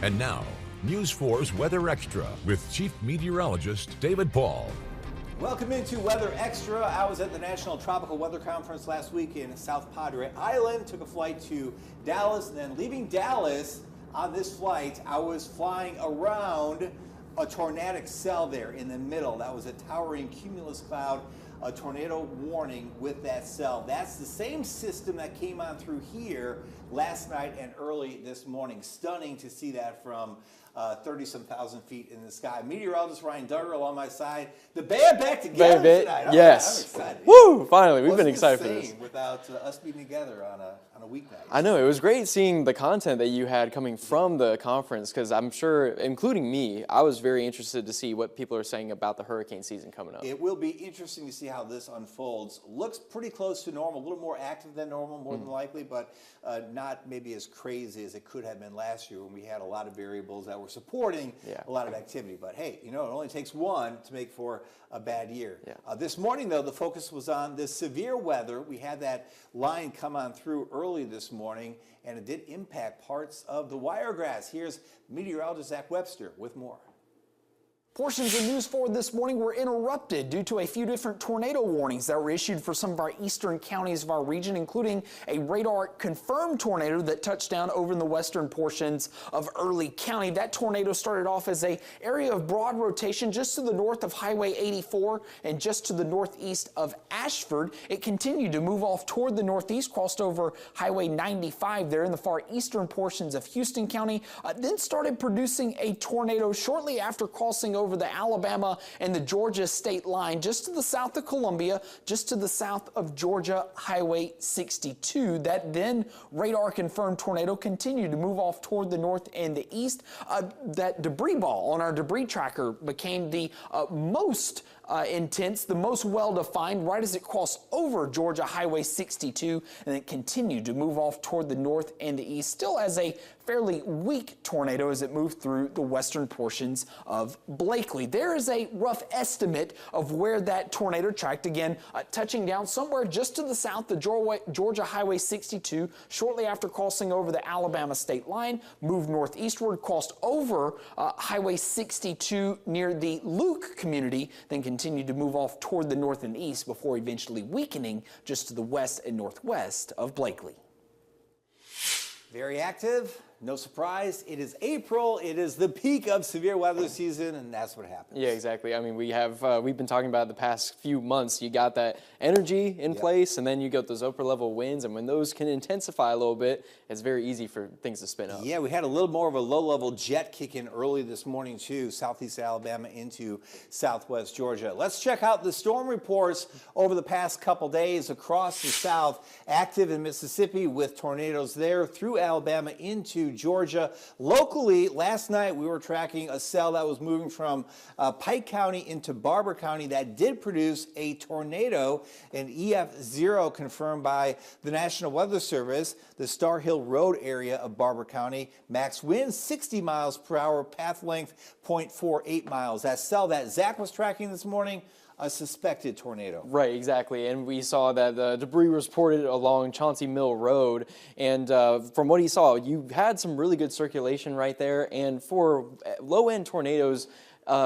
And now, News 4's Weather Extra with Chief Meteorologist David Paul. Welcome into Weather Extra. I was at the National Tropical Weather Conference last week in South Padre Island, took a flight to Dallas, and then leaving Dallas on this flight, I was flying around a tornadic cell there in the middle. That was a towering cumulus cloud, a tornado warning with that cell. That's the same system that came on through here last night and early this morning. Stunning to see that from 30-some thousand feet in the sky. Meteorologist Ryan Duggar along my side. The band back together tonight. Yes. I'm excited. Woo! Finally, we've been excited for this. Without us being together on a weeknight. I know, it was great seeing the content that you had coming from the conference, because I'm sure, including me, I was very interested to see what people are saying about the hurricane season coming up. It will be interesting to see how this unfolds. Looks pretty close to normal, a little more active than normal, more than likely, but not maybe as crazy as it could have been last year when we had a lot of variables that were supporting a lot of activity. But hey, you know, it only takes one to make for a bad year. This morning, though, the focus was on this severe weather. We had that line come on through early this morning, and it did impact parts of the Wiregrass. Here's meteorologist Zach Webster with more. Portions of News 4 this morning were interrupted due to a few different tornado warnings that were issued for some of our eastern counties of our region, including a radar-confirmed tornado that touched down over in the western portions of Early County. That tornado started off as an area of broad rotation just to the north of Highway 84 and just to the northeast of Ashford. It continued to move off toward the northeast, crossed over Highway 95 there in the far eastern portions of Houston County, then started producing a tornado shortly after crossing over the Alabama and the Georgia state line, just to the south of Columbia, just to the south of Georgia Highway 62. That then radar-confirmed tornado continued to move off toward the north and the east. That debris ball on our debris tracker became the most intense, the most well-defined right as it crossed over Georgia Highway 62, and it continued to move off toward the north and the east, still as a fairly weak tornado as it moved through the western portions of Blakely. There is a rough estimate of where that tornado tracked, again, touching down somewhere just to the south of Georgia Highway 62, shortly after crossing over the Alabama state line, moved northeastward, crossed over Highway 62 near the Luke community, then continued to move off toward the north and east before eventually weakening just to the west and northwest of Blakely. Very active. No surprise, it is April, it is the peak of severe weather season, and that's what happens. Yeah, exactly. I mean, we've been talking about it the past few months. You got that energy in place, and then you got those upper level winds, and when those can intensify a little bit, it's very easy for things to spin up. Yeah, we had a little more of a low-level jet kick in early this morning, too, southeast Alabama into southwest Georgia. Let's check out the storm reports over the past couple days across the south. Active in Mississippi with tornadoes there through Alabama into Georgia. Locally, last night we were tracking a cell that was moving from Pike County into Barber County that did produce a tornado, an EF0 confirmed by the National Weather Service, the Star Hill Road area of Barber County. Max wind 60 miles per hour, path length 0.48 miles. That cell that Zach was tracking this morning, a suspected tornado. Right, exactly. And we saw that the debris was reported along Chauncey Mill Road. And from what he saw, you had some really good circulation right there. And for low-end tornadoes,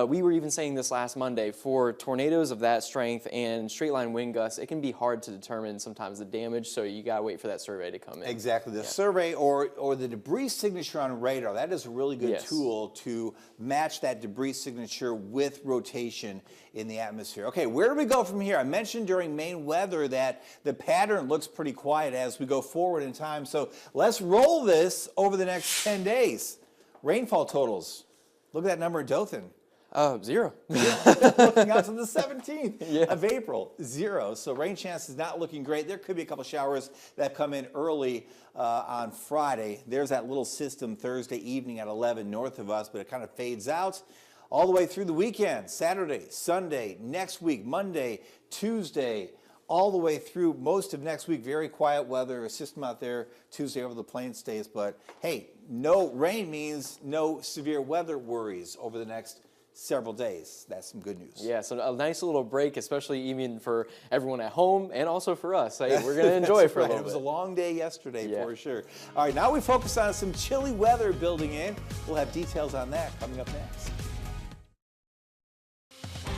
we were even saying this last Monday, for tornadoes of that strength and straight line wind gusts, it can be hard to determine sometimes the damage, so you gotta wait for that survey to come in. Exactly, the survey or the debris signature on radar, that is a really good tool to match that debris signature with rotation in the atmosphere. Okay, where do we go from here? I mentioned during main weather that the pattern looks pretty quiet as we go forward in time, so let's roll this over the next 10 days. Rainfall totals, look at that number in Dothan. 0. Looking out to the 17th of April, 0. So rain chance is not looking great. There could be a couple showers that come in early on Friday. There's that little system Thursday evening at 11 north of us, but it kind of fades out all the way through the weekend. Saturday, Sunday, next week, Monday, Tuesday, all the way through most of next week. Very quiet weather, a system out there Tuesday over the Plains states. But hey, no rain means no severe weather worries over the next several days. That's some good news. Yeah, so a nice little break, especially even for everyone at home and also for us. Hey, we're going to enjoy it for a little bit. It was a long day yesterday for sure. All right, now we focus on some chilly weather building in. We'll have details on that coming up next.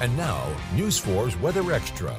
And now, News 4's Weather Extra.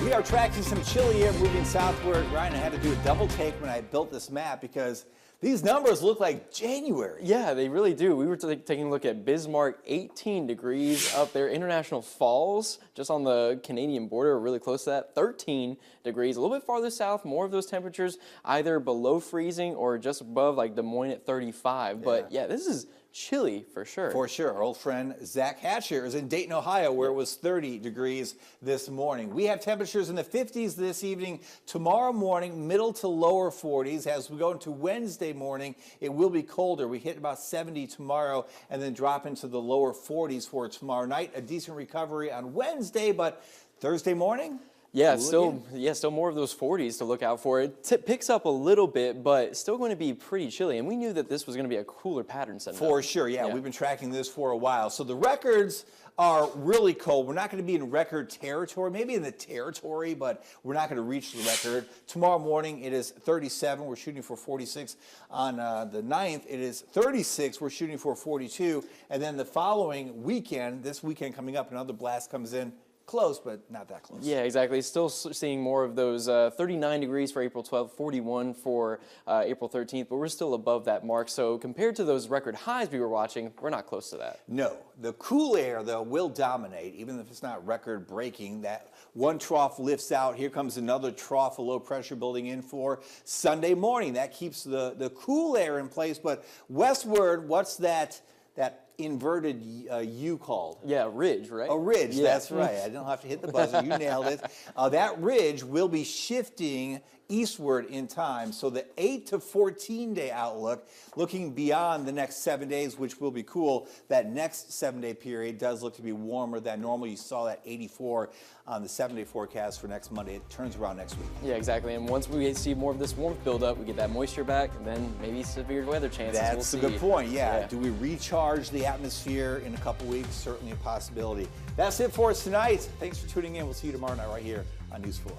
We are tracking some chilly air moving southward. Ryan, I had to do a double take when I built this map because these numbers look like January. Yeah, they really do. We were taking a look at Bismarck, 18 degrees up there. International Falls, just on the Canadian border, really close to that, 13 degrees. A little bit farther south, more of those temperatures either below freezing or just above, like Des Moines at 35. But yeah, this is chilly for sure. For sure. Our old friend Zach Hatcher is in Dayton, Ohio, where it was 30 degrees this morning. We have temperatures in the 50s this evening. Tomorrow morning, middle to lower 40s. As we go into Wednesday morning, it will be colder. We hit about 70 tomorrow and then drop into the lower 40s for tomorrow night. A decent recovery on Wednesday, but Thursday morning? Yeah, still more of those 40s to look out for. It picks up a little bit, but still going to be pretty chilly. And we knew that this was going to be a cooler pattern setting up. For sure, yeah. We've been tracking this for a while. So the records are really cold. We're not going to be in record territory, maybe in the territory, but we're not going to reach the record. Tomorrow morning, it is 37. We're shooting for 46. On the 9th, it is 36. We're shooting for 42. And then the following weekend, this weekend coming up, another blast comes in. Close, but not that close. Yeah, exactly. Still seeing more of those 39 degrees for April 12th, 41 for April 13th, but we're still above that mark. So compared to those record highs we were watching, we're not close to that. No. The cool air, though, will dominate, even if it's not record breaking. That one trough lifts out. Here comes another trough of low pressure building in for Sunday morning. That keeps the cool air in place. But westward, what's that inverted U called? Yeah, ridge, right? A ridge, yeah. That's right. I don't have to hit the buzzer. You nailed it. That ridge will be shifting eastward in time. So the 8 to 14 day outlook, looking beyond the next 7 days, which will be cool, that next 7-day period does look to be warmer than normal. You saw that 84 on the 7-day forecast for next Monday. It turns around next week. Yeah, exactly. And once we see more of this warmth build up, we get that moisture back, and then maybe severe weather chances. That's a good point. Yeah. Do we recharge the atmosphere in a couple weeks? Certainly a possibility. That's it for us tonight. Thanks for tuning in. We'll see you tomorrow night right here on News 4.